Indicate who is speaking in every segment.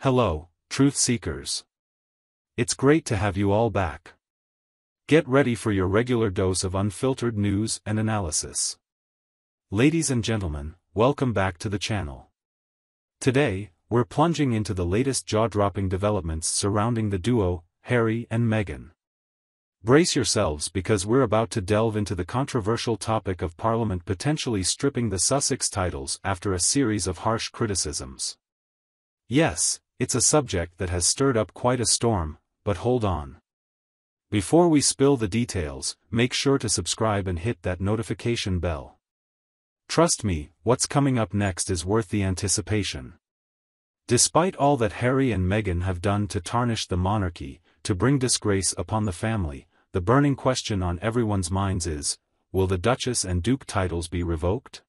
Speaker 1: Hello, truth seekers. It's great to have you all back. Get ready for your regular dose of unfiltered news and analysis. Ladies and gentlemen, welcome back to the channel. Today, we're plunging into the latest jaw-dropping developments surrounding the duo, Harry and Meghan. Brace yourselves because we're about to delve into the controversial topic of Parliament potentially stripping the Sussex titles after a series of harsh criticisms. Yes, it's a subject that has stirred up quite a storm, but hold on. Before we spill the details, make sure to subscribe and hit that notification bell. Trust me, what's coming up next is worth the anticipation. Despite all that Harry and Meghan have done to tarnish the monarchy, to bring disgrace upon the family, the burning question on everyone's minds is, will the Duchess and Duke titles be revoked?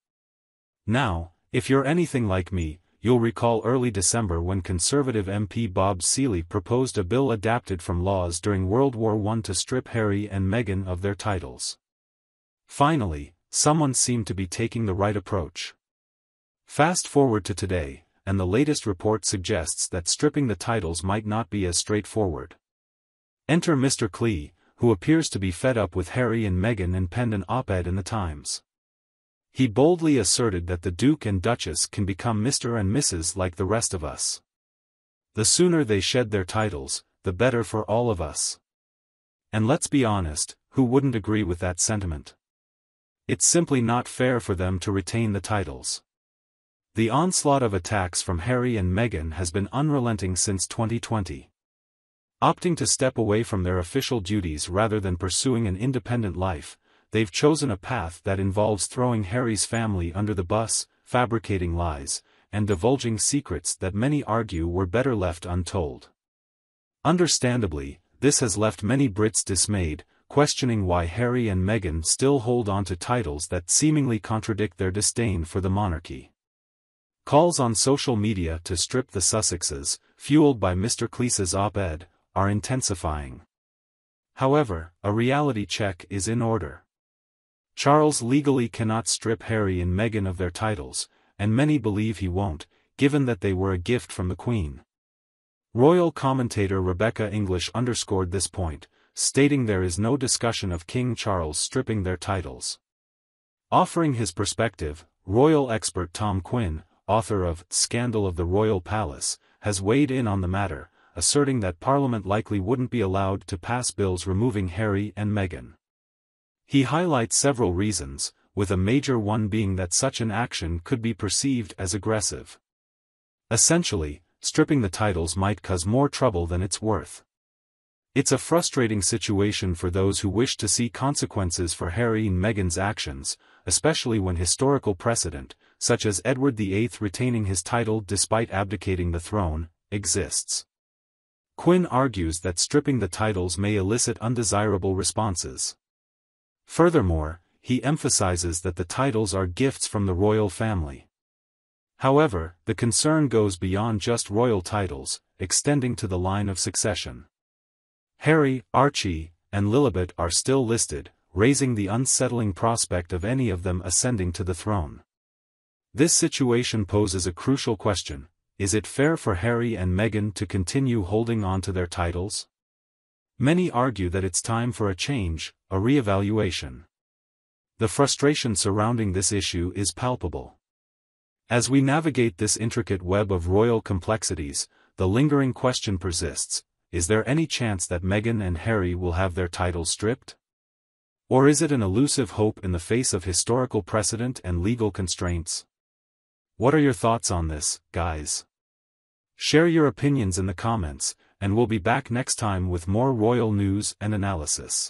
Speaker 1: Now, if you're anything like me, you'll recall early December when Conservative MP Bob Seely proposed a bill adapted from laws during World War I to strip Harry and Meghan of their titles. Finally, someone seemed to be taking the right approach. Fast forward to today, and the latest report suggests that stripping the titles might not be as straightforward. Enter Mr. Clee, who appears to be fed up with Harry and Meghan and penned an op-ed in the Times. He boldly asserted that the Duke and Duchess can become Mr. and Mrs. like the rest of us. The sooner they shed their titles, the better for all of us. And let's be honest, who wouldn't agree with that sentiment? It's simply not fair for them to retain the titles. The onslaught of attacks from Harry and Meghan has been unrelenting since 2020. Opting to step away from their official duties rather than pursuing an independent life, they've chosen a path that involves throwing Harry's family under the bus, fabricating lies, and divulging secrets that many argue were better left untold. Understandably, this has left many Brits dismayed, questioning why Harry and Meghan still hold on to titles that seemingly contradict their disdain for the monarchy. Calls on social media to strip the Sussexes, fueled by Mr. Cleese's op-ed, are intensifying. However, a reality check is in order. Charles legally cannot strip Harry and Meghan of their titles, and many believe he won't, given that they were a gift from the Queen. Royal commentator Rebecca English underscored this point, stating there is no discussion of King Charles stripping their titles. Offering his perspective, royal expert Tom Quinn, author of Scandal of the Royal Palace, has weighed in on the matter, asserting that Parliament likely wouldn't be allowed to pass bills removing Harry and Meghan. He highlights several reasons, with a major one being that such an action could be perceived as aggressive. Essentially, stripping the titles might cause more trouble than it's worth. It's a frustrating situation for those who wish to see consequences for Harry and Meghan's actions, especially when historical precedent, such as Edward VIII retaining his title despite abdicating the throne, exists. Quinn argues that stripping the titles may elicit undesirable responses. Furthermore, he emphasizes that the titles are gifts from the royal family. However, the concern goes beyond just royal titles, extending to the line of succession. Harry, Archie, and Lilibet are still listed, raising the unsettling prospect of any of them ascending to the throne. This situation poses a crucial question: is it fair for Harry and Meghan to continue holding on to their titles? Many argue that it's time for a change, a re-evaluation. The frustration surrounding this issue is palpable. As we navigate this intricate web of royal complexities, the lingering question persists: is there any chance that Meghan and Harry will have their titles stripped? Or is it an elusive hope in the face of historical precedent and legal constraints? What are your thoughts on this, guys? Share your opinions in the comments, and we'll be back next time with more royal news and analysis.